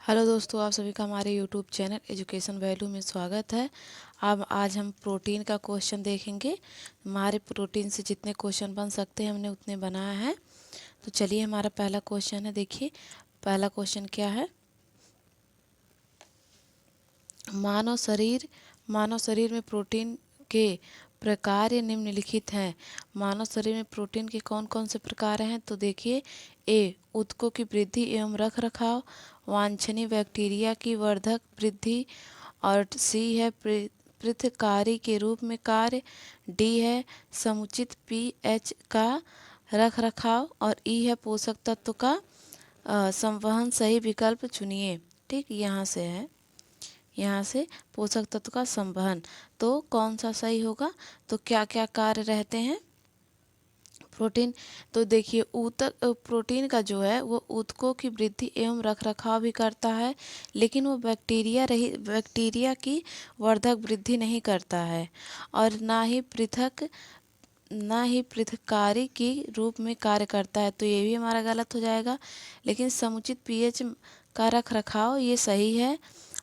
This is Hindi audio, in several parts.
हेलो दोस्तों, आप सभी का हमारे यूट्यूब चैनल एजुकेशन वैल्यू में स्वागत है। अब आज हम प्रोटीन का क्वेश्चन देखेंगे। हमारे प्रोटीन से जितने क्वेश्चन बन सकते हैं हमने उतने बनाया है। तो चलिए, हमारा पहला क्वेश्चन है। देखिए, पहला क्वेश्चन क्या है। मानव शरीर में प्रोटीन के प्रकार निम्नलिखित हैं। मानव शरीर में प्रोटीन के कौन कौन से प्रकार हैं? तो देखिए, ए ऊतकों की वृद्धि एवं रख रखाव, वांछनीय बैक्टीरिया की वर्धक वृद्धि, और सी है पृथकारी के रूप में कार्य, डी है समुचित पीएच का रख रखाव, और ई है पोषक तत्व का संवहन। सही विकल्प चुनिए। ठीक, यहाँ से पोषक तत्व का संवहन। तो कौन सा सही होगा? तो क्या क्या कार्य रहते हैं प्रोटीन? तो देखिए, ऊतक प्रोटीन का जो है वो ऊतकों की वृद्धि एवं रखरखाव भी करता है, लेकिन वो बैक्टीरिया की वर्धक वृद्धि नहीं करता है, और ना ही पृथक्कारी के रूप में कार्य करता है। तो ये भी हमारा गलत हो जाएगा। लेकिन समुचित पीएच का रखरखाव ये सही है।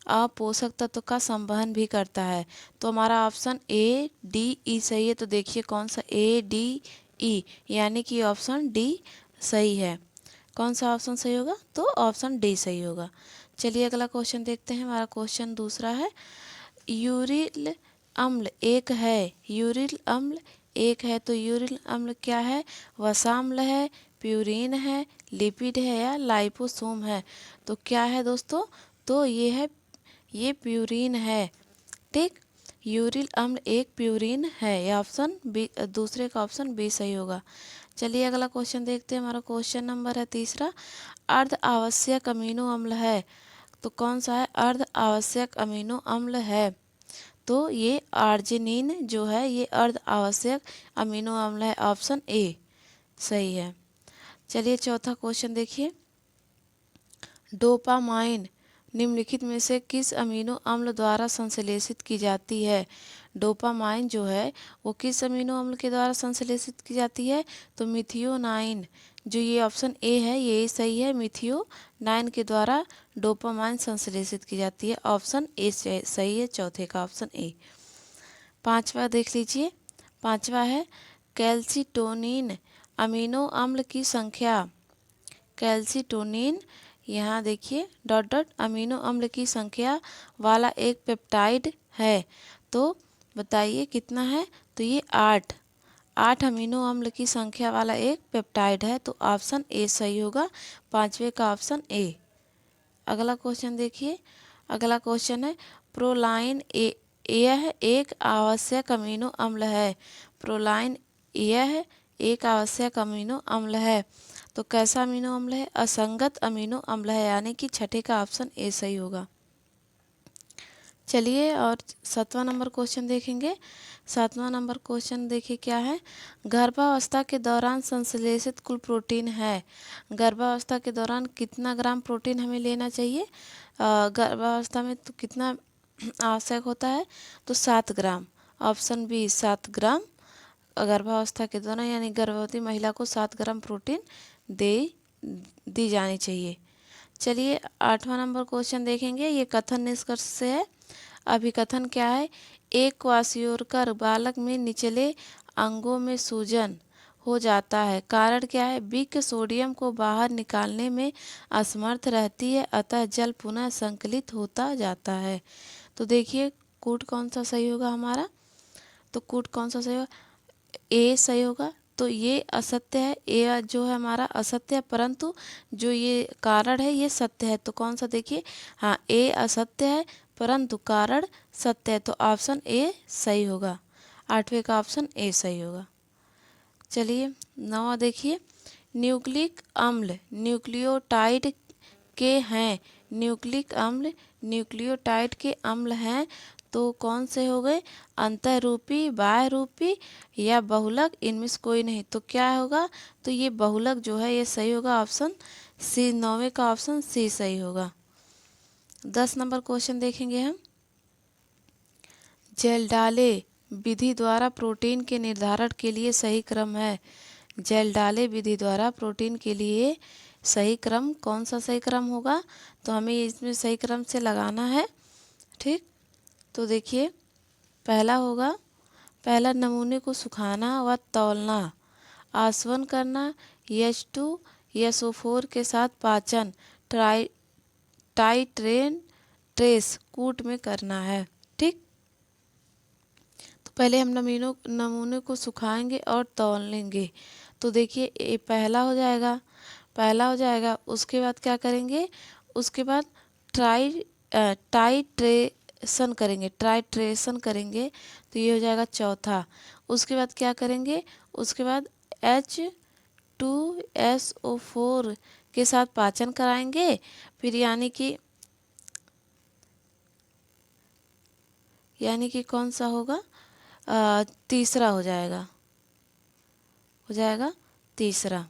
पोषक तत्व का संवहन भी करता है। तो हमारा ऑप्शन ए डी ई सही है। तो देखिए, कौन सा ए डी ई, यानी कि ऑप्शन डी सही है। कौन सा ऑप्शन सही होगा? तो ऑप्शन डी सही होगा। चलिए, अगला क्वेश्चन देखते हैं। हमारा क्वेश्चन दूसरा है। यूरिल अम्ल एक है। यूरिल अम्ल एक है। तो यूरिल अम्ल क्या है? वसाम्ल है, प्यूरिन है, लिपिड है, या लाइपोसोम है? तो क्या है दोस्तों? तो ये प्यूरिन है। ठीक, यूरिल अम्ल एक प्यूरिन है। ये ऑप्शन बी, दूसरे का ऑप्शन बी सही होगा। चलिए, अगला क्वेश्चन देखते हैं। हमारा क्वेश्चन नंबर है तीसरा। अर्ध आवश्यक अमीनो अम्ल है। तो कौन सा है? अर्ध आवश्यक अमीनो अम्ल है। तो ये आर्जिनिन जो है ये अर्ध आवश्यक अमीनो अम्ल है। ऑप्शन ए सही है। चलिए, चौथा क्वेश्चन देखिए। डोपामाइन निम्नलिखित में से किस अमीनो अम्ल द्वारा संश्लेषित की जाती है? डोपामाइन जो है वो किस अमीनो अम्ल के द्वारा संश्लेषित की जाती है? तो मिथियोनाइन, जो ये ऑप्शन ए है ये सही है। मिथियोनाइन के द्वारा डोपामाइन संश्लेषित की जाती है। ऑप्शन ए सही है, चौथे का ऑप्शन ए। पांचवा देख लीजिए। पांचवा है कैल्सीटोनिन अमीनो अम्ल की संख्या। कैल्सीटोनिन, यहाँ देखिए डॉट डॉट, अमीनो अम्ल की संख्या वाला एक पेप्टाइड है। तो बताइए कितना है? तो ये 8 अमीनो अम्ल की संख्या वाला एक पेप्टाइड है। तो ऑप्शन ए सही होगा, पांचवे का ऑप्शन ए। अगला क्वेश्चन देखिए। अगला क्वेश्चन है प्रोलाइन यह एक आवश्यक अमीनो अम्ल है। प्रोलाइन यह एक आवश्यक अमीनो अम्ल है। तो कैसा अमीनो अम्ल है? असंगत अमीनो अम्ल है, यानी कि छठे का ऑप्शन ए सही होगा। चलिए, और 7वां नंबर क्वेश्चन देखेंगे। 7वां नंबर क्वेश्चन देखिए क्या है। गर्भावस्था के दौरान संश्लेषित कुल प्रोटीन है। गर्भावस्था के दौरान कितना ग्राम प्रोटीन हमें लेना चाहिए? गर्भावस्था में तो कितना आवश्यक होता है? तो 7 ग्राम। ऑप्शन बी 7 ग्राम गर्भावस्था के दौरान, यानी गर्भवती महिला को 7 ग्राम प्रोटीन दी जानी चाहिए। चलिए, 8वां नंबर क्वेश्चन देखेंगे। ये कथन निष्कर्ष से है। अभिकथन क्या है? एक क्वासियोरकर बालक में निचले अंगों में सूजन हो जाता है। कारण क्या है? वृक्क सोडियम को बाहर निकालने में असमर्थ रहती है, अतः जल पुनः संकलित होता जाता है। तो देखिए, कूट कौन सा सही होगा हमारा? तो कूट कौन सा सही होगा? ए सही होगा। तो ये असत्य है, ए जो है हमारा असत्य है, परंतु जो ये कारण है ये सत्य है। तो कौन सा? देखिए, हाँ, ए असत्य है परंतु कारण सत्य है। तो ऑप्शन ए सही होगा, 8वें का ऑप्शन ए सही होगा। चलिए, 9वां देखिए। न्यूक्लिक अम्ल न्यूक्लियोटाइड के हैं। न्यूक्लिक अम्ल न्यूक्लियोटाइड के अम्ल हैं। तो कौन से हो गए? अंतःरूपी, बाह्यरूपी, या बहुलक? इनमें से कोई नहीं। तो क्या होगा? तो ये बहुलक जो है ये सही होगा, ऑप्शन सी, 9वें का ऑप्शन सी सही होगा। 10 नंबर क्वेश्चन देखेंगे हम। जेल्डाले विधि द्वारा प्रोटीन के निर्धारण के लिए सही क्रम है। जेल्डाले विधि द्वारा प्रोटीन के लिए सही क्रम, कौन सा सही क्रम होगा, तो हमें इसमें सही क्रम से लगाना है। ठीक, तो देखिए पहला होगा, पहला नमूने को सुखाना व तौलना, आसवन करना, H2 SO4 के साथ पाचन, टाइट्रेन ट्रेस कूट में करना है। ठीक, तो पहले हम नमूने को सुखाएंगे और तौल लेंगे। तो देखिए ये पहला हो जाएगा, पहला हो जाएगा। उसके बाद क्या करेंगे, उसके बाद टाइट्रेशन करेंगे, टाइट्रेशन करेंगे, तो ये हो जाएगा चौथा। उसके बाद क्या करेंगे, उसके बाद H2SO4 के साथ पाचन कराएंगे, फिर यानी कि कौन सा होगा, तीसरा हो जाएगा तीसरा।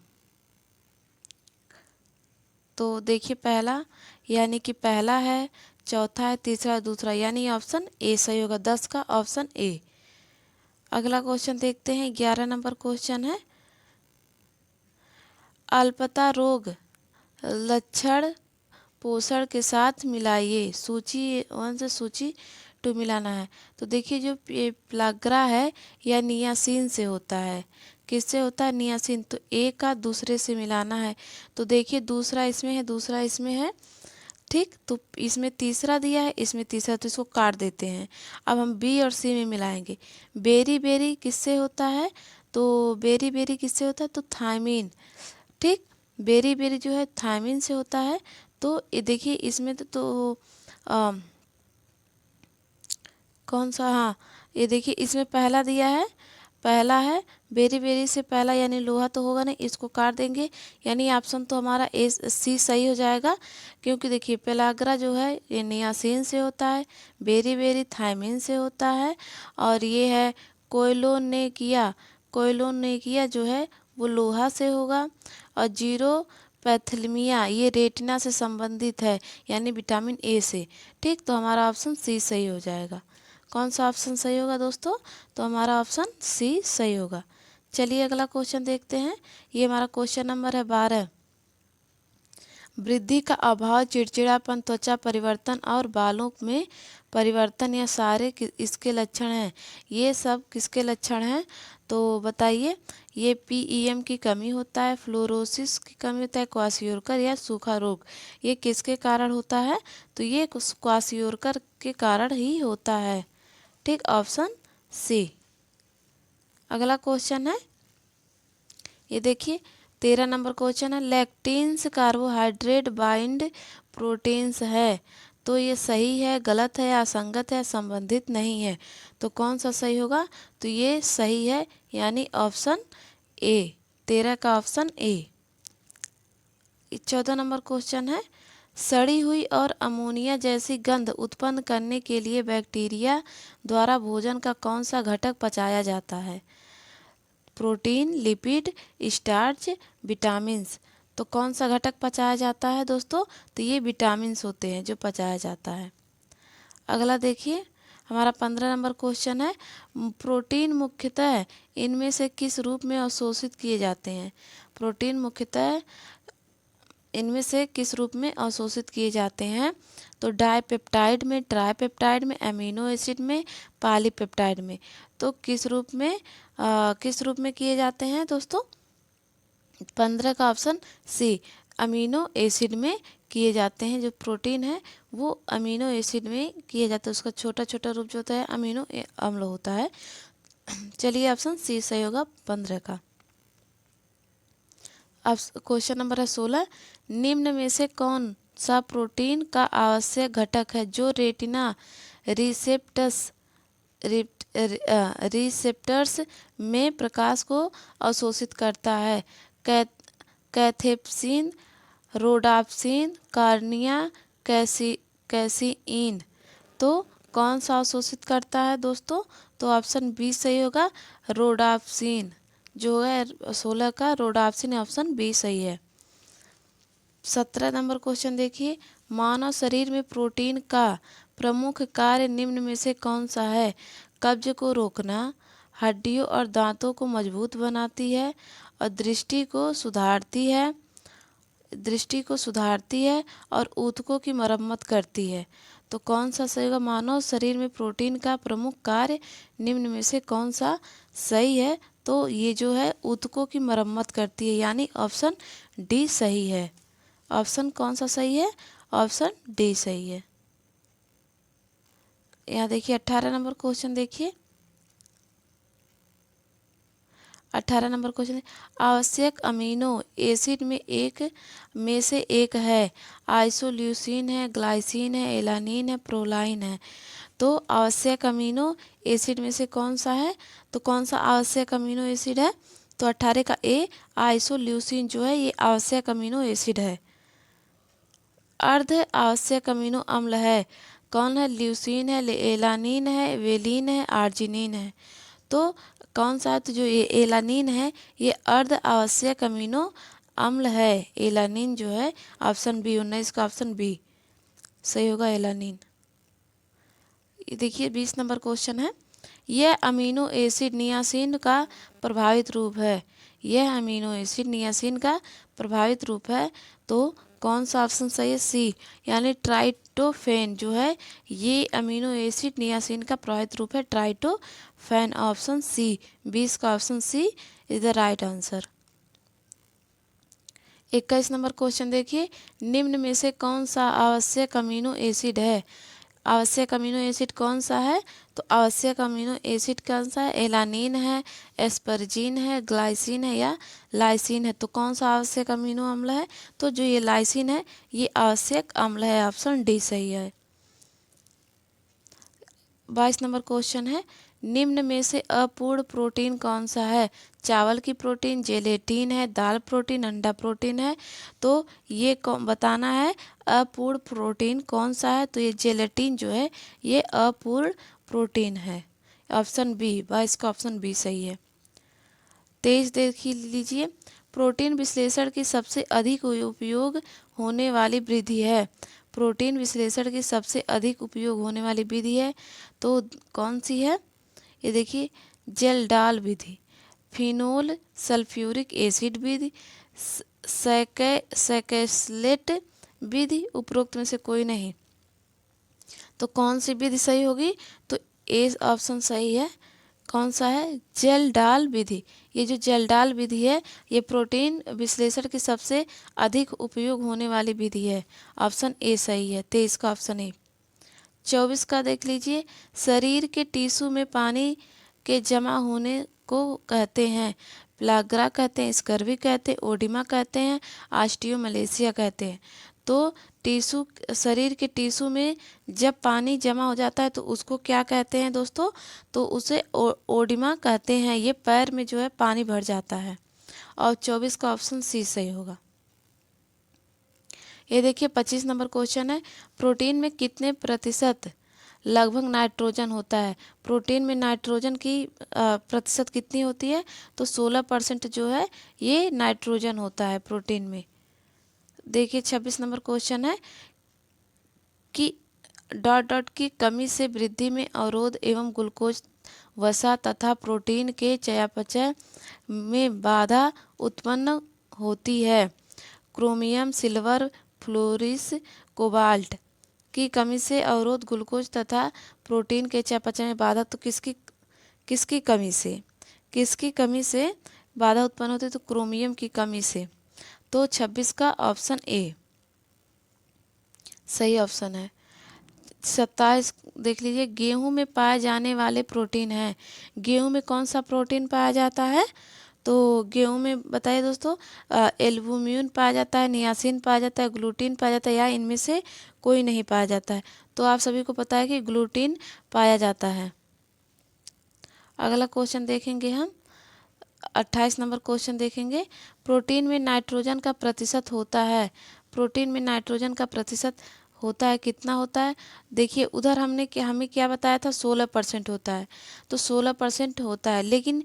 तो देखिए पहला यानी कि पहला है, चौथा है, तीसरा, दूसरा, यानी ऑप्शन ए सही होगा। 10 का ऑप्शन ए। अगला क्वेश्चन देखते हैं, 11 नंबर क्वेश्चन है, अल्पता रोग लक्षण पोषण के साथ मिलाइए, सूची 1 से सूची 2 मिलाना है। तो देखिए जो प्लाग्रा है यह नियासिन से होता है, किससे होता है, नियासिन। तो ए का दूसरे से मिलाना है। तो देखिए दूसरा इसमें है, दूसरा इसमें है। ठीक, तो इसमें तीसरा दिया है, इसमें तीसरा, तो इसको काट देते हैं। अब हम बी और सी में मिलाएंगे। बेरी बेरी किससे होता है, तो बेरी बेरी किससे होता है, तो थायमीन। ठीक, बेरी बेरी जो है थायमीन से होता है। तो ये देखिए इसमें आ, कौन सा, हाँ ये देखिए इसमें पहला दिया है, पहला है बेरी बेरी से पहला, यानी लोहा तो होगा नहीं, इसको काट देंगे, यानी ऑप्शन तो हमारा ए सी सही हो जाएगा। क्योंकि देखिए पेलाग्रा जो है ये नियासिन से होता है, बेरी बेरी थायमीन से होता है, और ये है कोयलोनेकिया जो है वो लोहा से होगा, और जीरो पैथलमिया ये रेटिना से संबंधित है, यानी विटामिन ए से। ठीक, तो हमारा ऑप्शन सी सही हो जाएगा। कौन सा ऑप्शन सही होगा दोस्तों, तो हमारा ऑप्शन सी सही होगा। चलिए अगला क्वेश्चन देखते हैं, ये हमारा क्वेश्चन नंबर है 12। वृद्धि का अभाव, चिड़चिड़ापन, त्वचा परिवर्तन और बालों में परिवर्तन, यह सारे इसके लक्षण हैं। ये सब किसके लक्षण हैं, तो बताइए। ये पीईएम की कमी होता है, फ्लोरोसिस की कमी होता है, क्वाशियोरकर या सूखा रोग, ये किसके कारण होता है, तो ये क्वाशियोरकर के कारण ही होता है। ठीक, ऑप्शन सी। अगला क्वेश्चन है, ये देखिए 13 नंबर क्वेश्चन है, लैक्टिन्स कार्बोहाइड्रेट बाइंड प्रोटीन्स है, तो ये सही है, गलत है, असंगत है, संबंधित नहीं है, तो कौन सा सही होगा, तो ये सही है, यानी ऑप्शन ए, 13 का ऑप्शन ए। 14 नंबर क्वेश्चन है, सड़ी हुई और अमोनिया जैसी गंध उत्पन्न करने के लिए बैक्टीरिया द्वारा भोजन का कौन सा घटक पचाया जाता है, प्रोटीन, लिपिड, स्टार्च, विटामिन्स, तो कौन सा घटक पचाया जाता है दोस्तों, तो ये विटामिन्स होते हैं जो पचाया जाता है। अगला देखिए हमारा 15 नंबर क्वेश्चन है, प्रोटीन मुख्यतः इनमें से किस रूप में अवशोषित किए जाते हैं, प्रोटीन मुख्यतः इनमें से किस रूप में अवशोषित किए जाते हैं, तो डाइपेप्टाइड में, ट्राइपेप्टाइड में, अमीनो एसिड में, पॉलीपेप्टाइड में, तो किस रूप में किए जाते हैं दोस्तों, 15 का ऑप्शन सी, अमीनो एसिड में किए जाते हैं। जो प्रोटीन है वो अमीनो एसिड में किए जाते हैं, उसका छोटा छोटा रूप जो होता है अमीनो अम्ल होता है। चलिए ऑप्शन सी सही होगा 15 का। अब क्वेश्चन नंबर है 16, निम्न में से कौन सा प्रोटीन का आवश्यक घटक है जो रेटिना रिसेप्टर्स में प्रकाश को अवशोषित करता है, कैथेप्सिन, रोडाप्सिन, कार्निया, कैसीइन, तो कौन सा अवशोषित करता है दोस्तों, तो ऑप्शन बी सही होगा, रोडाप्सिन जो है 16 का रोडाप्सिन, ऑप्शन बी सही है। 17 नंबर क्वेश्चन देखिए, मानव शरीर में प्रोटीन का प्रमुख कार्य निम्न में से कौन सा है, कब्ज को रोकना, हड्डियों और दांतों को मजबूत बनाती है, और दृष्टि को सुधारती है, दृष्टि को सुधारती है और ऊतकों की मरम्मत करती है। तो कौन सा सही होगा? मानव शरीर में प्रोटीन का प्रमुख कार्य निम्न में से कौन सा सही है? तो ये जो है ऊतकों की मरम्मत करती है, यानी ऑप्शन डी सही है। ऑप्शन कौन सा सही है? ऑप्शन डी सही है। यहाँ देखिए 18 नंबर क्वेश्चन देखिए। 18 नंबर क्वेश्चन, आवश्यक अमीनो एसिड में से एक है। आइसोल्यूसिन है, ग्लाइसिन है, एलानिन है, प्रोलाइन है। तो आवश्यक अमीनो एसिड में से कौन सा है? तो कौन सा आवश्यक अमीनो एसिड है? तो 18 का ए, आइसोल्यूसिन जो है ये आवश्यक अमीनो एसिड है। अर्ध आवश्यक अमीनो अम्ल है, कौन है? ल्यूसीन है, एलानिन है, वेलिन है, आर्जिनिन है। तो कौन सा है? तो जो ये एलानिन है ये अर्ध आवश्यक अमीनो अम्ल है। एलानिन जो है ऑप्शन बी, 19 का ऑप्शन बी सही होगा, एलानिन। देखिए 20 नंबर क्वेश्चन है, यह अमीनो एसिड नियासिन का प्रभावित रूप है। यह अमीनो एसिड नियासिन का प्रभावित रूप है। तो कौन सा ऑप्शन सही है? सी, यानी ट्राइटोफेन जो है ये अमीनो एसिड नियासिन का प्रभावित रूप है, ट्राइटोफेन। ऑप्शन सी, 20 का option C is the right answer. 21 number question देखिए, निम्न में से कौन सा आवश्यक अमीनो एसिड है? आवश्यक अमीनो एसिड कौन सा है? तो आवश्यक अमीनो एसिड कौन सा है? एलानिन है, एस्परजीन है, ग्लाइसिन है या लाइसिन है। तो कौन सा आवश्यक अमीनो अम्ल है? तो जो ये लाइसिन है ये आवश्यक अम्ल है, ऑप्शन डी सही है। 22 नंबर क्वेश्चन है, निम्न में से अपूर्ण प्रोटीन कौन सा है? चावल की प्रोटीन, जेलेटिन है, दाल प्रोटीन, अंडा प्रोटीन है। तो ये बताना है अपूर्ण प्रोटीन कौन सा है? तो ये जेलेटिन जो है ये अपूर्ण प्रोटीन है, ऑप्शन बी, 22 का ऑप्शन बी सही है। 23 देख लीजिए, प्रोटीन विश्लेषण की सबसे अधिक उपयोग होने वाली विधि है। प्रोटीन विश्लेषण की सबसे अधिक उपयोग होने वाली विधि है तो कौन सी है? ये देखिए, जेल्डाल विधि, फिनोल सल्फ्यूरिक एसिड विधि, सैकेस्लेट विधि, उपरोक्त में से कोई नहीं। तो कौन सी विधि सही होगी? तो ए ऑप्शन सही है। कौन सा है? जेल्डाल विधि। ये जो जेल्डाल विधि है ये प्रोटीन विश्लेषण की सबसे अधिक उपयोग होने वाली विधि है, ऑप्शन ए सही है, 23 का ऑप्शन ए। 24 का देख लीजिए, शरीर के टिश्यू में पानी के जमा होने को कहते हैं। प्लाग्रा कहते हैं, स्कर्वी कहते हैं, ओडिमा कहते हैं, ऑस्टियोमलेशिया कहते हैं। तो टिश्यू, शरीर के टिश्यू में जब पानी जमा हो जाता है तो उसको क्या कहते हैं दोस्तों? तो उसे ओडिमा कहते हैं। ये पैर में जो है पानी भर जाता है, और 24 का ऑप्शन सी सही होगा। ये देखिए 25 नंबर क्वेश्चन है, प्रोटीन में कितने प्रतिशत लगभग नाइट्रोजन होता है? प्रोटीन में नाइट्रोजन की प्रतिशत कितनी होती है? तो 16% जो है ये नाइट्रोजन होता है प्रोटीन में। देखिए 26 नंबर क्वेश्चन है कि डॉट डॉट की कमी से वृद्धि में अवरोध एवं ग्लूकोज, वसा तथा प्रोटीन के चयापचय में बाधा उत्पन्न होती है। क्रोमियम, सिल्वर, फ्लोरिस, कोबाल्ट की कमी से अवरोध ग्लूकोज तथा प्रोटीन के चयापचय में बाधा। तो किसकी कमी से? किसकी कमी से बाधा उत्पन्न होती है? तो क्रोमियम की कमी से। तो 26 का ऑप्शन ए सही ऑप्शन है। 27 देख लीजिए, गेहूं में पाए जाने वाले प्रोटीन हैं। गेहूं में कौन सा प्रोटीन पाया जाता है? तो गेहूं में बताइए दोस्तों, एल्बुमिन पाया जाता है, नियासिन पाया जाता है, ग्लूटीन पाया जाता है, या इनमें से कोई नहीं पाया जाता है? तो आप सभी को पता है कि ग्लूटीन पाया जाता है। अगला क्वेश्चन देखेंगे हम, 28 नंबर क्वेश्चन देखेंगे, प्रोटीन में नाइट्रोजन का प्रतिशत होता है। प्रोटीन में नाइट्रोजन का प्रतिशत होता है, कितना होता है? देखिए उधर हमें क्या बताया था? 16% होता है। तो 16% होता है, लेकिन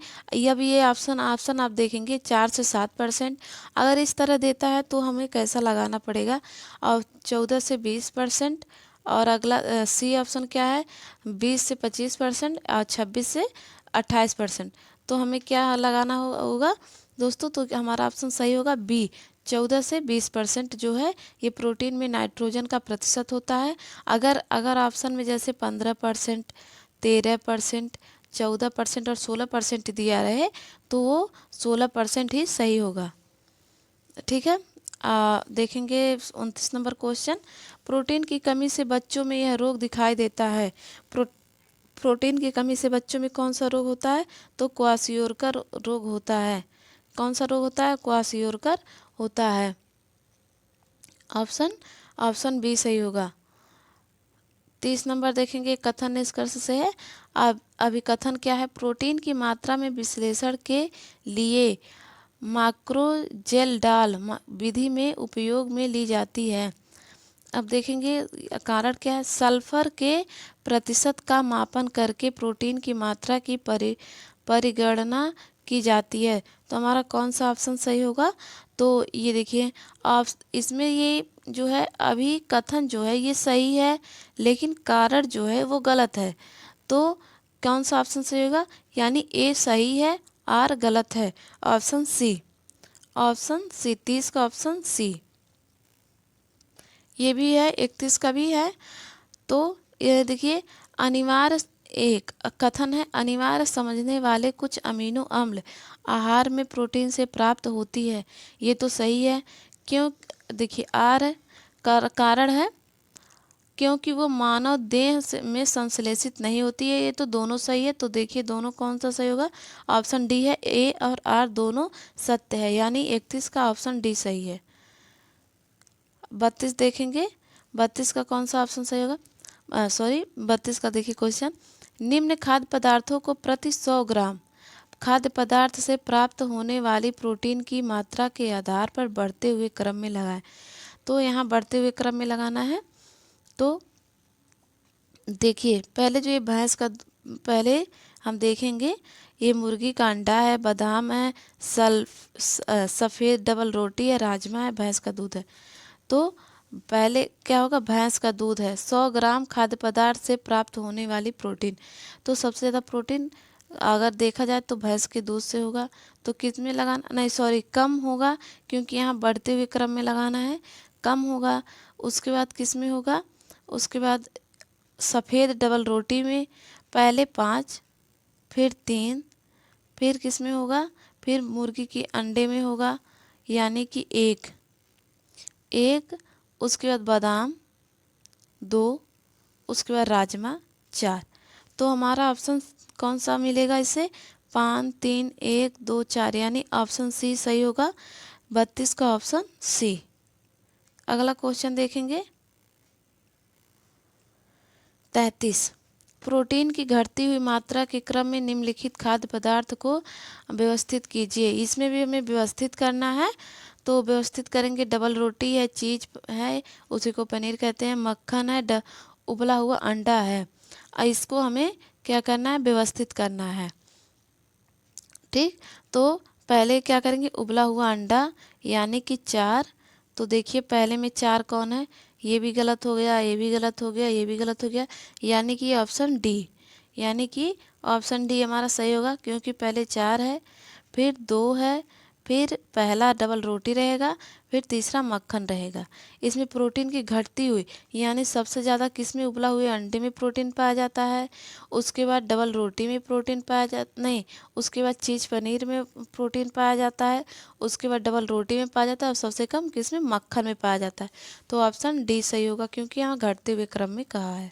अब ये ऑप्शन आप देखेंगे 4 से 7%। अगर इस तरह देता है तो हमें कैसा लगाना पड़ेगा? और 14 से 20%, और अगला सी ऑप्शन क्या है? 20 से 25%, और 26 से 28%। तो हमें क्या लगाना होगा दोस्तों? तो हमारा ऑप्शन सही होगा बी, 14 से 20% जो है ये प्रोटीन में नाइट्रोजन का प्रतिशत होता है। अगर अगर ऑप्शन में जैसे 15%, 13%, 14% और 16% दिया रहे तो वो 16% ही सही होगा। ठीक है। देखेंगे 29 नंबर क्वेश्चन। प्रोटीन की कमी से बच्चों में यह रोग दिखाई देता है। प्रोटीन की कमी से बच्चों में कौन सा रोग होता है? तो क्वाशियोरकर रोग होता है। कौन सा रोग होता है? क्वाशियोरकर होता है। ऑप्शन बी सही होगा। 30 नंबर देखेंगे, कथन निष्कर्ष से है। अब अभिकथन क्या है? प्रोटीन की मात्रा में विश्लेषण के लिए मैक्रोजेल्डाल विधि में उपयोग में ली जाती है। अब देखेंगे कारण क्या है? सल्फर के प्रतिशत का मापन करके प्रोटीन की मात्रा की परिगणना की जाती है। तो हमारा कौन सा ऑप्शन सही होगा? तो ये देखिए, इसमें ये जो है अभी कथन जो है ये सही है, लेकिन कारण जो है वो गलत है। तो कौन सा ऑप्शन सही होगा? यानी ए सही है, आर गलत है। ऑप्शन सी 30 का ऑप्शन सी। ये भी है, 31 का भी है। तो ये देखिए, अनिवार्य एक कथन है, अनिवार्य समझने वाले कुछ अमीनो अम्ल आहार में प्रोटीन से प्राप्त होती है। ये तो सही है। क्यों? देखिए आर है, कारण है क्योंकि वो मानव देह में संश्लेषित नहीं होती है। ये तो दोनों सही है। तो देखिए दोनों कौन सा सही होगा? ऑप्शन डी है, ए और आर दोनों सत्य है, यानी 31 का ऑप्शन डी सही है। 32 देखेंगे, 32 का कौन सा ऑप्शन सही होगा? 32 का देखिए क्वेश्चन। निम्न खाद्य पदार्थों को प्रति 100 ग्राम खाद्य पदार्थ से प्राप्त होने वाली प्रोटीन की मात्रा के आधार पर बढ़ते हुए क्रम में लगाएं। तो यहाँ बढ़ते हुए क्रम में लगाना है। तो देखिए पहले जो ये भैंस का, पहले हम देखेंगे ये मुर्गी का अंडा है, बादाम है, सफ़ेद डबल रोटी है, राजमा है, भैंस का दूध है। तो पहले क्या होगा? भैंस का दूध है। 100 ग्राम खाद्य पदार्थ से प्राप्त होने वाली प्रोटीन, तो सबसे ज़्यादा प्रोटीन अगर देखा जाए तो भैंस के दूध से होगा। तो किस में लगाना? नहीं सॉरी, कम होगा, क्योंकि यहाँ बढ़ते हुए क्रम में लगाना है। कम होगा। उसके बाद किस में होगा? उसके बाद सफ़ेद डबल रोटी में पहले 5, फिर 3, फिर किस में होगा? फिर मुर्गी के अंडे में होगा, यानी कि 1, उसके बाद बादाम 2, उसके बाद राजमा 4। तो हमारा ऑप्शन कौन सा मिलेगा इसे? 5, 3, 1, 2, 4, यानी ऑप्शन सी सही होगा। 32 का ऑप्शन सी। अगला क्वेश्चन देखेंगे 33। प्रोटीन की घटती हुई मात्रा के क्रम में निम्नलिखित खाद्य पदार्थ को व्यवस्थित कीजिए। इसमें भी हमें व्यवस्थित करना है। तो व्यवस्थित करेंगे, डबल रोटी है, चीज है, उसी को पनीर कहते हैं, मक्खन है, उबला हुआ अंडा है। इसको हमें क्या करना है? व्यवस्थित करना है। ठीक। तो पहले क्या करेंगे? उबला हुआ अंडा, यानी कि 4। तो देखिए पहले में 4 कौन है? ये भी गलत हो गया, ये भी गलत हो गया, ये भी गलत हो गया, यानी कि ऑप्शन डी, यानी कि ऑप्शन डी हमारा सही होगा, क्योंकि पहले 4 है, फिर 2 है, फिर पहला डबल रोटी रहेगा, फिर तीसरा मक्खन रहेगा। इसमें प्रोटीन की घटती हुई, यानी सबसे ज़्यादा किस में? उबला हुए अंडे में प्रोटीन पाया जाता है। उसके बाद डबल रोटी में प्रोटीन पाया जाता नहीं, उसके बाद चीज़ पनीर में प्रोटीन पाया जाता है, उसके बाद डबल रोटी में पाया जाता है, और सबसे कम किस में? मक्खन में पाया जाता है। तो ऑप्शन डी सही होगा, क्योंकि यहाँ घटते हुए क्रम में कहा है।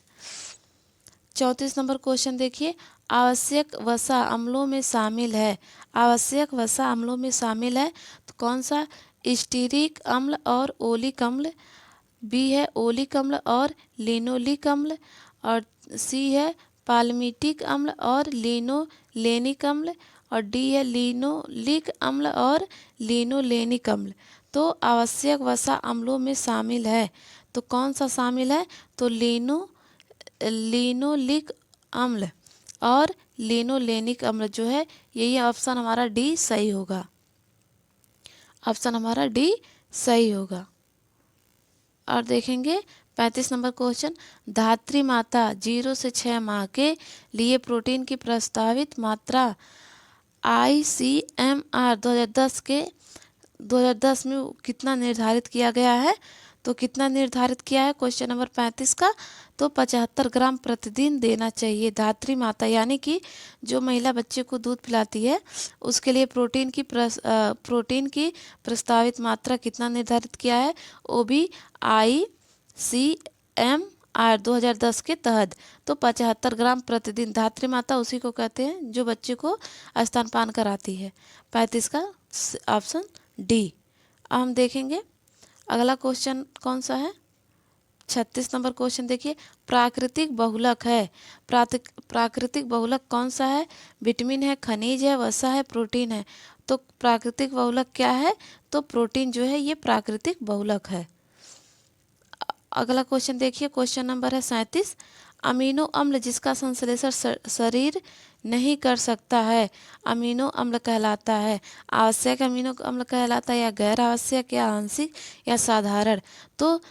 34 नंबर क्वेश्चन देखिए। आवश्यक वसा अम्लों में शामिल है। आवश्यक वसा अम्लों में शामिल है तो कौन सा? स्टीरिक अम्ल और ओलिक अम्ल। बी है ओलिक अम्ल और लिनोलिक अम्ल। और सी है पाल्मिटिक अम्ल और लिनोलेनिक अम्ल। और डी है लिनोलिक अम्ल और लिनोलेनिक अम्ल। तो आवश्यक वसा अम्लों में शामिल है तो कौन सा शामिल है? तो लिनोलिक अम्ल और लिनोलेनिक अम्ल जो है, यही ऑप्शन हमारा डी सही होगा। ऑप्शन हमारा डी सही होगा। और देखेंगे 35 नंबर क्वेश्चन। धात्री माता 0 से 6 माह के लिए प्रोटीन की प्रस्तावित मात्रा ICMR 2010 के 2010 में कितना निर्धारित किया गया है, तो कितना निर्धारित किया है क्वेश्चन नंबर 35 का, तो 75 ग्राम प्रतिदिन देना चाहिए। धात्री माता यानी कि जो महिला बच्चे को दूध पिलाती है उसके लिए प्रोटीन की प्रस्तावित मात्रा कितना निर्धारित किया है, वो भी ICMR 2010 के तहत, तो 75 ग्राम प्रतिदिन। धात्री माता उसी को कहते हैं जो बच्चे को स्तनपान कराती है। 35 का ऑप्शन डी। अब हम देखेंगे अगला क्वेश्चन कौन सा है। 36 नंबर क्वेश्चन देखिए, प्राकृतिक बहुलक है। प्राकृतिक बहुलक कौन सा है? विटामिन है, खनिज है, वसा है, प्रोटीन है। तो प्राकृतिक बहुलक क्या है? तो प्रोटीन जो है ये प्राकृतिक बहुलक है। अगला क्वेश्चन देखिए, क्वेश्चन नंबर है 37। अमीनो अम्ल जिसका संश्लेषण शरीर नहीं कर सकता है अमीनो अम्ल कहलाता है। आवश्यक अमीनो अम्ल कहलाता है, या गैर आवश्यक, या आंशिक, या साधारण। तो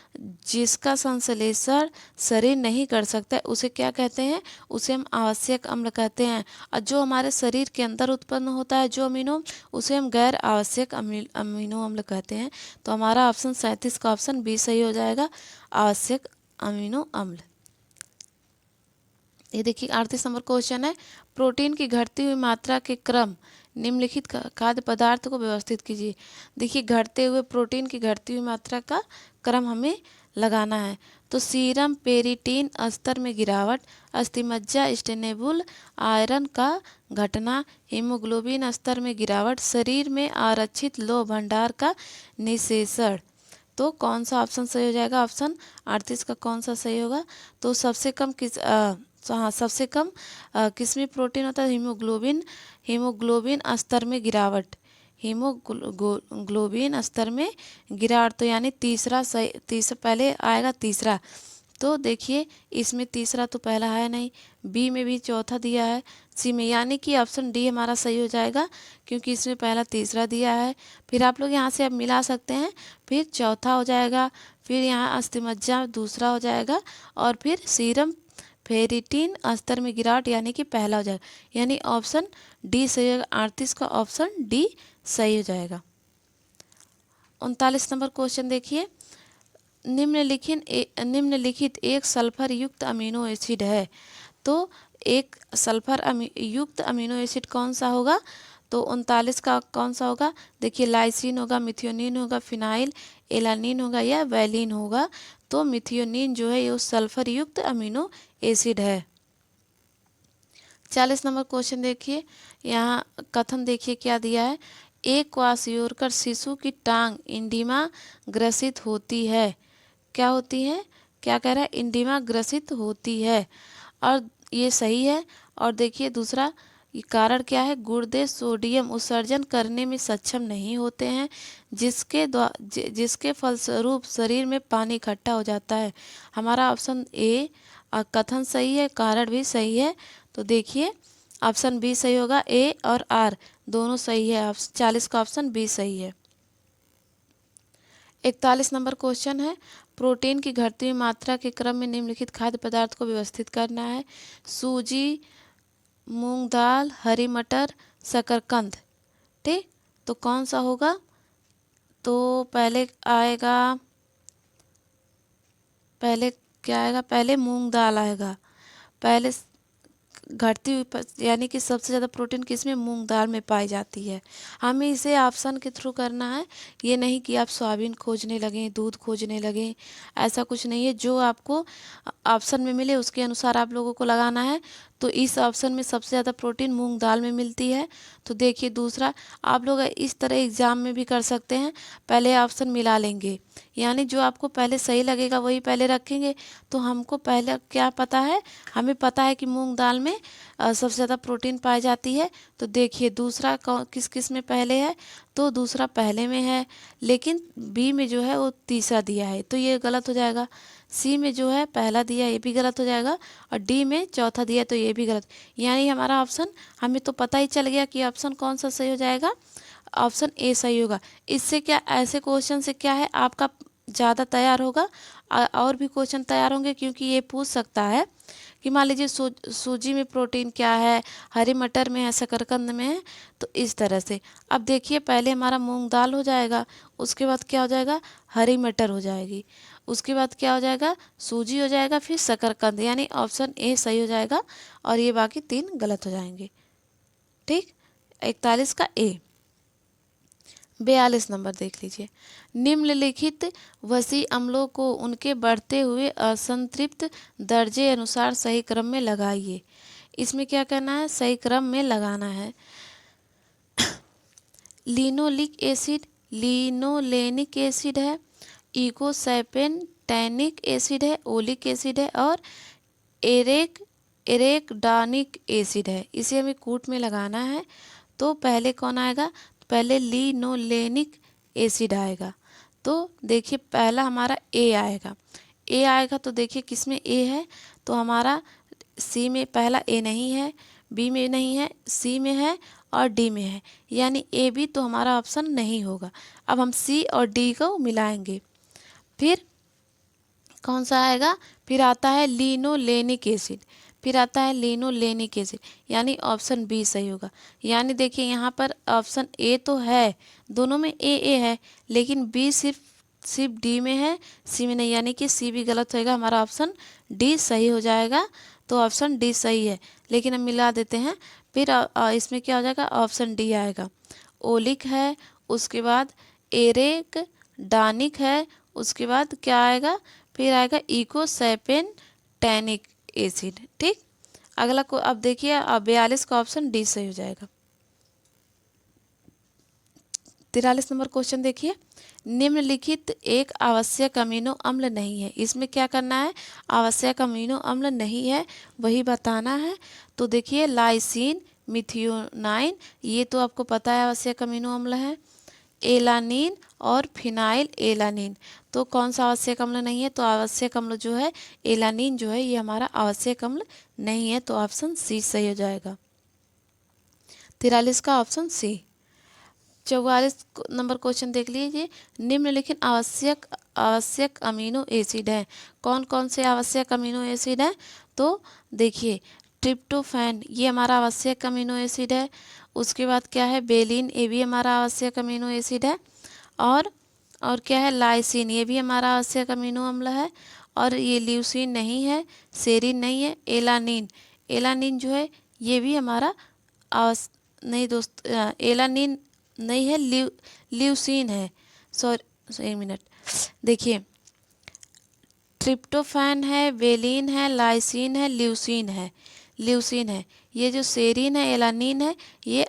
जिसका संश्लेषण शरीर नहीं कर सकता है उसे क्या कहते हैं? उसे हम आवश्यक अम्ल कहते हैं। और जो हमारे शरीर के अंदर उत्पन्न होता है जो अमीनो, उसे हम गैर आवश्यक अमीनो अम्ल कहते हैं। तो हमारा ऑप्शन 37 का ऑप्शन बी सही हो जाएगा, आवश्यक अमीनो अम्ल। ये देखिए 38 नंबर क्वेश्चन है, प्रोटीन की घटती हुई मात्रा के क्रम निम्नलिखित खाद्य पदार्थ को व्यवस्थित कीजिए। देखिए घटते हुए प्रोटीन की घटती हुई मात्रा का क्रम हमें लगाना है। तो सीरम पेरिटीन स्तर में गिरावट, अस्थिमज्जा स्टेनेबुल आयरन का घटना, हीमोग्लोबिन स्तर में गिरावट, शरीर में आरक्षित लौह भंडार का निषेचन। तो कौन सा ऑप्शन सही हो जाएगा? ऑप्शन 38 का कौन सा सही होगा? तो सबसे कम सबसे कम किसमें प्रोटीन होता है? हीमोग्लोबिन स्तर में गिरावट, हीमोग्लोबिन स्तर में गिरावट। तो यानी तीसरा पहले आएगा तीसरा। तो देखिए इसमें तीसरा तो पहला है नहीं, बी में भी चौथा दिया है, सी में, यानी कि ऑप्शन डी हमारा सही हो जाएगा क्योंकि इसमें पहला तीसरा दिया है। फिर आप लोग यहाँ से अब मिला सकते हैं, फिर चौथा हो जाएगा, फिर यहाँ अस्थिमज्जा दूसरा हो जाएगा, और फिर सीरम फेरिटीन स्तर में गिरावट यानी कि पहला हो जाएगा, यानी ऑप्शन डी सही होगा। 38 का ऑप्शन डी सही हो जाएगा। 39 नंबर क्वेश्चन देखिए, निम्नलिखित एक सल्फर युक्त अमीनो एसिड है। तो एक सल्फर युक्त अमीनो एसिड कौन सा होगा? तो 39 का कौन सा होगा? देखिए लाइसिन होगा, मिथियोनिन होगा, फिनाइल एलानिन होगा, या वैलिन होगा। तो मिथियोनिन जो है ये सल्फर युक्त अमीनो एसिड है। 40 नंबर क्वेश्चन देखिए, यहाँ कथन देखिए क्या दिया है। एक क्वासियोरकर शिशु की टांग इंडिमा ग्रसित होती है। क्या होती है? क्या कह रहा है? इंडिमा ग्रसित होती है, और ये सही है। और देखिए दूसरा कारण क्या है? गुर्दे सोडियम उत्सर्जन करने में सक्षम नहीं होते हैं, जिसके फलस्वरूप शरीर में पानी इकट्ठा हो जाता है। हमारा ऑप्शन ए कथन सही है, कारण भी सही है। तो देखिए ऑप्शन बी सही होगा, ए और आर दोनों सही है। 40 का ऑप्शन बी सही है। 41 नंबर क्वेश्चन है, प्रोटीन की घटती हुई मात्रा के क्रम में निम्नलिखित खाद्य पदार्थ को व्यवस्थित करना है। सूजी, मूंग दाल, हरी मटर, शकरकंद। ठीक, तो कौन सा होगा? तो पहले क्या आएगा? पहले मूंग दाल आएगा। पहले घटती हुई यानी कि सबसे ज़्यादा प्रोटीन किसमें? मूंग दाल में पाई जाती है। हमें इसे ऑप्शन के थ्रू करना है, ये नहीं कि आप सोयाबीन खोजने लगें, दूध खोजने लगें, ऐसा कुछ नहीं है। जो आपको ऑप्शन में मिले उसके अनुसार आप लोगों को लगाना है। तो इस ऑप्शन में सबसे ज़्यादा प्रोटीन मूंग दाल में मिलती है। तो देखिए दूसरा, आप लोग इस तरह एग्ज़ाम में भी कर सकते हैं, पहले ऑप्शन मिला लेंगे, यानी जो आपको पहले सही लगेगा वही पहले रखेंगे। तो हमको पहले क्या पता है? हमें पता है कि मूंग दाल में सबसे ज़्यादा प्रोटीन पाई जाती है। तो देखिए दूसरा किस किस में पहले है? तो दूसरा पहले में है, लेकिन बी में जो है वो तीसरा दिया है, तो ये गलत हो जाएगा। सी में जो है पहला दिया ये भी गलत हो जाएगा, और डी में चौथा दिया तो ये भी गलत। यानी हमारा ऑप्शन, हमें तो पता ही चल गया कि ऑप्शन कौन सा सही हो जाएगा, ऑप्शन ए सही होगा। इससे क्या, ऐसे क्वेश्चन से क्या है आपका ज़्यादा तैयार होगा, और भी क्वेश्चन तैयार होंगे, क्योंकि ये पूछ सकता है कि मान लीजिए सूजी में प्रोटीन क्या है, हरी मटर में है, शकरकंद में है, तो इस तरह से। अब देखिए पहले हमारा मूंग दाल हो जाएगा, उसके बाद क्या हो जाएगा, हरी मटर हो जाएगी, उसके बाद क्या हो जाएगा, सूजी हो जाएगा, फिर शकरकंद, यानी ऑप्शन ए सही हो जाएगा और ये बाकी 3 गलत हो जाएंगे। ठीक, 41 का ए। 42 नंबर देख लीजिए। निम्नलिखित वसी अम्लों को उनके बढ़ते हुए असंतृप्त दर्जे अनुसार सही क्रम में लगाइए। इसमें क्या करना है, सही क्रम में लगाना है। लिनोलिक एसिड, लिनोलेनिक एसिड है, इकोसैपेंटैनिक एसिड है, ओलिक एसिड है और एरेकडानिक एसिड है। इसे हमें कूट में लगाना है। तो पहले कौन आएगा, पहले लिनोलेनिक एसिड आएगा। तो देखिए पहला हमारा ए आएगा, ए आएगा तो देखिए किस में ए है, तो हमारा सी में पहला ए नहीं है, बी में नहीं है, सी में है और डी में है, यानी ए बी तो हमारा ऑप्शन नहीं होगा। अब हम सी और डी को मिलाएंगे, फिर कौन सा आएगा, फिर आता है लिनोलेनिक एसिड, फिर आता है लिनोलेनिक एसिड, यानी ऑप्शन बी सही होगा। यानी देखिए यहाँ पर ऑप्शन ए तो है, दोनों में ए है, लेकिन बी सिर्फ डी में है, सी में नहीं, यानी कि सी भी गलत होएगा, हमारा ऑप्शन डी सही हो जाएगा। तो ऑप्शन डी सही है, लेकिन हम मिला देते हैं, फिर इसमें क्या हो जाएगा, ऑप्शन डी आएगा। ओलिक है, उसके बाद एरेक डानिक है, उसके बाद क्या आएगा, फिर आएगा इकोसैपेंटैनिक एसिड। ठीक, अगला को अब देखिए, अब 42 का ऑप्शन डी सही हो जाएगा। 43 नंबर क्वेश्चन देखिए। निम्नलिखित एक आवश्यक अमीनो अम्ल नहीं है। इसमें क्या करना है, आवश्यक अमीनो अम्ल नहीं है वही बताना है। तो देखिए लाइसिन, मिथियोनाइन, ये तो आपको पता है आवश्यक अमीनो अम्ल है। एलानिन और फिनाइल एलानिन, तो कौन सा आवश्यक अम्ल नहीं है, तो आवश्यक अम्ल जो है एलानिन जो है ये हमारा आवश्यक अम्ल नहीं है, तो ऑप्शन सी सही हो जाएगा। 43 का ऑप्शन सी। 44 नंबर क्वेश्चन देख लीजिए। निम्नलिखित आवश्यक अमीनो एसिड हैं। कौन कौन से आवश्यक अमीनो एसिड हैं, तो देखिए ट्रिप्टोफैन ये हमारा आवश्यक अमीनो एसिड है। उसके बाद क्या है, बेलिन, ये भी हमारा आवश्यक अमीनो एसिड है। और क्या है, लाइसिन, ये भी हमारा आवश्यक अमीनो अम्ल है। और ये ल्यूसीन नहीं है, सेरिन नहीं है, एलानिन, एलानिन जो है ये भी हमारा नहीं दोस्त, एलानिन नहीं है, ल्यूसीन है, सॉरी एक मिनट, देखिए ट्रिप्टोफैन है, बेलिन है, लाइसिन है, ल्यूसीन है, ल्यूसीन है। ये जो सेरिन है, एलानिन है, ये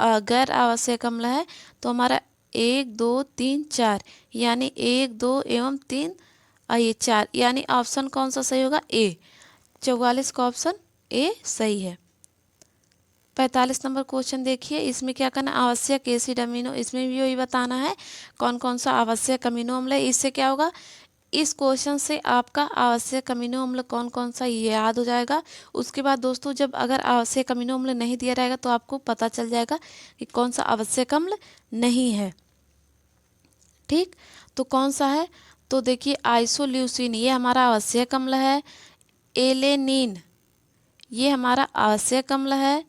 गैर आवश्यक अम्ल है। तो हमारा 1 2 3 4, यानी 1 2 एवं 3 ये 4, यानी ऑप्शन कौन सा सही होगा, ए। 44 का ऑप्शन ए सही है। 45 नंबर क्वेश्चन देखिए। इसमें क्या करना, आवश्यक एसिड अमीनो, इसमें भी वही बताना है कौन कौन सा आवश्यक अमीनो अम्ल है। इससे क्या होगा, इस क्वेश्चन से आपका आवश्यक अमीनो अम्ल कौन कौन सा ये याद हो जाएगा। उसके बाद दोस्तों जब अगर आवश्यक अमीनो अम्ल नहीं दिया रहेगा तो आपको पता चल जाएगा कि कौन सा आवश्यक अम्ल नहीं है। ठीक, तो कौन सा है, तो देखिए आइसोल्यूसिन ये हमारा आवश्यक अम्ल है। एलेनिन ये हमारा आवश्यक अम्ल है,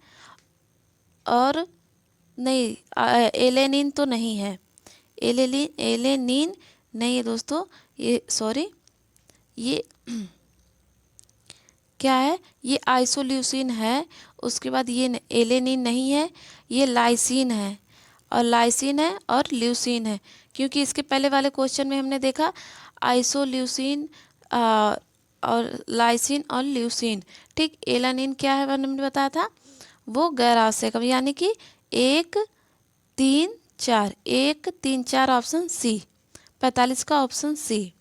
और नहीं एलेनिन तो नहीं है, एलेनिन नहीं है दोस्तों, ये सॉरी ये क्या है, ये आइसोल्यूसिन है। उसके बाद ये एलेनिन नहीं है, ये लाइसिन है, और लाइसिन है और ल्यूसिन है, क्योंकि इसके पहले वाले क्वेश्चन में हमने देखा आइसोल्यूसिन और लाइसिन और ल्यूसिन। ठीक, एलानिन क्या है हमने बताया था, वो गैर आवश्यक, यानी कि 1 3 4, 1 3 4 ऑप्शन सी। 45 का ऑप्शन सी।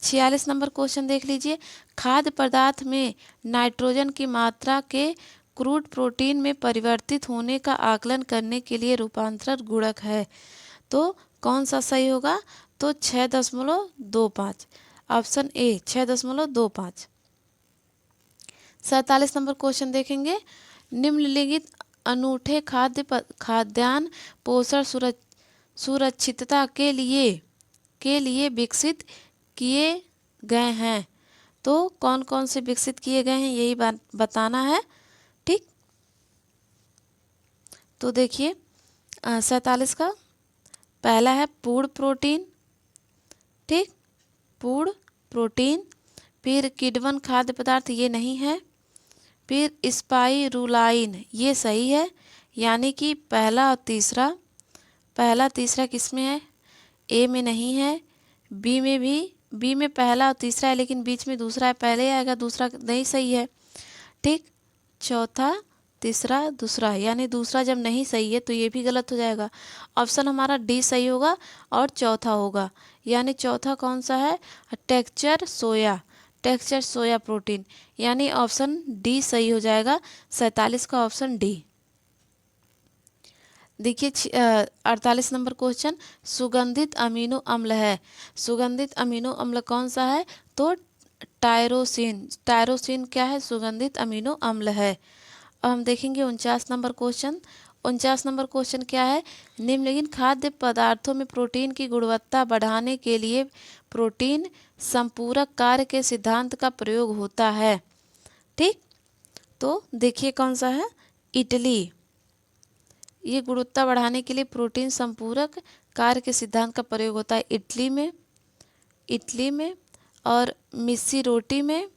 46 नंबर क्वेश्चन देख लीजिए। खाद्य पदार्थ में नाइट्रोजन की मात्रा के क्रूड प्रोटीन में परिवर्तित होने का आकलन करने के लिए रूपांतरण गुणक है। तो कौन सा सही होगा, तो 6.25, ऑप्शन ए 6.25। 47 नंबर क्वेश्चन देखेंगे। निम्नलिखित अनूठे खाद्यान्न पोषण सुरक्षितता के लिए विकसित किए गए हैं। तो कौन कौन से विकसित किए गए हैं यही बात बताना है। ठीक, तो देखिए 47 का पहला है पूर्ण प्रोटीन। ठीक, पूर्ण प्रोटीन। फिर किण्वन खाद्य पदार्थ ये नहीं है। फिर स्पाइरुलाइन ये सही है, यानी कि पहला और तीसरा। पहला तीसरा किस में है? ए में नहीं है। बी में भी, बी में पहला और तीसरा है लेकिन बीच में दूसरा है, पहले आएगा दूसरा नहीं, सही है। ठीक, चौथा तीसरा दूसरा, यानी दूसरा जब नहीं सही है तो ये भी गलत हो जाएगा। ऑप्शन हमारा डी सही होगा और चौथा होगा, यानी चौथा कौन सा है? टेक्सचर सोया, टेक्सचर सोया प्रोटीन, यानी ऑप्शन डी सही हो जाएगा। 47 का ऑप्शन डी। देखिए 48 नंबर क्वेश्चन, सुगंधित अमीनो अम्ल है। सुगंधित अमीनो अम्ल कौन सा है? तो टायरोसिन। टायरोसिन क्या है? सुगंधित अमीनो अम्ल है। अब हम देखेंगे 49 नंबर क्वेश्चन। 49 नंबर क्वेश्चन क्या है? निम्नलिखित खाद्य पदार्थों में प्रोटीन की गुणवत्ता बढ़ाने के लिए प्रोटीन संपूरक कार्य के सिद्धांत का प्रयोग होता है। ठीक, तो देखिए कौन सा है? इडली। ये गुणवत्ता बढ़ाने के लिए प्रोटीन संपूरक कार्य के सिद्धांत का प्रयोग होता है इडली में, इडली में और मिस्सी रोटी में।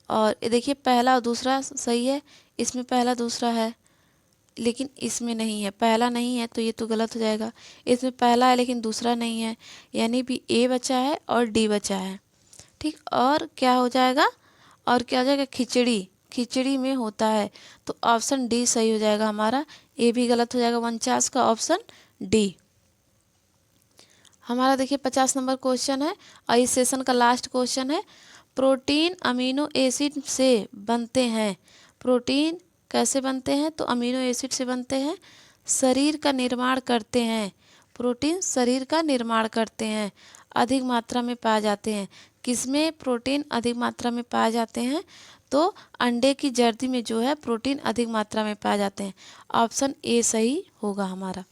और देखिए पहला और दूसरा सही है, इसमें पहला दूसरा है लेकिन इसमें नहीं है, पहला नहीं है तो ये तो गलत हो जाएगा। इसमें पहला है लेकिन दूसरा नहीं है, यानी भी ए बचा है और डी बचा है। ठीक, और क्या हो जाएगा? और क्या हो जाएगा? खिचड़ी। खिचड़ी में होता है, तो ऑप्शन डी सही हो जाएगा हमारा, ए भी गलत हो जाएगा। 49 का ऑप्शन डी हमारा। देखिए 50 नंबर क्वेश्चन है और इस सेशन का लास्ट क्वेश्चन है। प्रोटीन अमीनो एसिड से बनते हैं। प्रोटीन कैसे बनते हैं? तो अमीनो एसिड से बनते हैं। शरीर का निर्माण करते हैं। प्रोटीन शरीर का निर्माण करते हैं, अधिक मात्रा में पाए जाते हैं। किसमें प्रोटीन अधिक मात्रा में पाए जाते हैं? तो अंडे की जर्दी में जो है प्रोटीन अधिक मात्रा में पाए जाते हैं। ऑप्शन ए सही होगा हमारा।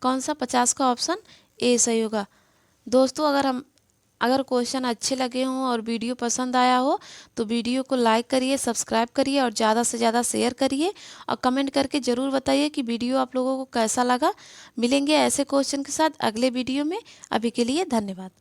कौन सा? 50 का ऑप्शन ए सही होगा। दोस्तों अगर क्वेश्चन अच्छे लगे हों और वीडियो पसंद आया हो तो वीडियो को लाइक करिए, सब्सक्राइब करिए और ज़्यादा से ज़्यादा शेयर करिए और कमेंट करके ज़रूर बताइए कि वीडियो आप लोगों को कैसा लगा। मिलेंगे ऐसे क्वेश्चन के साथ अगले वीडियो में। अभी के लिए धन्यवाद।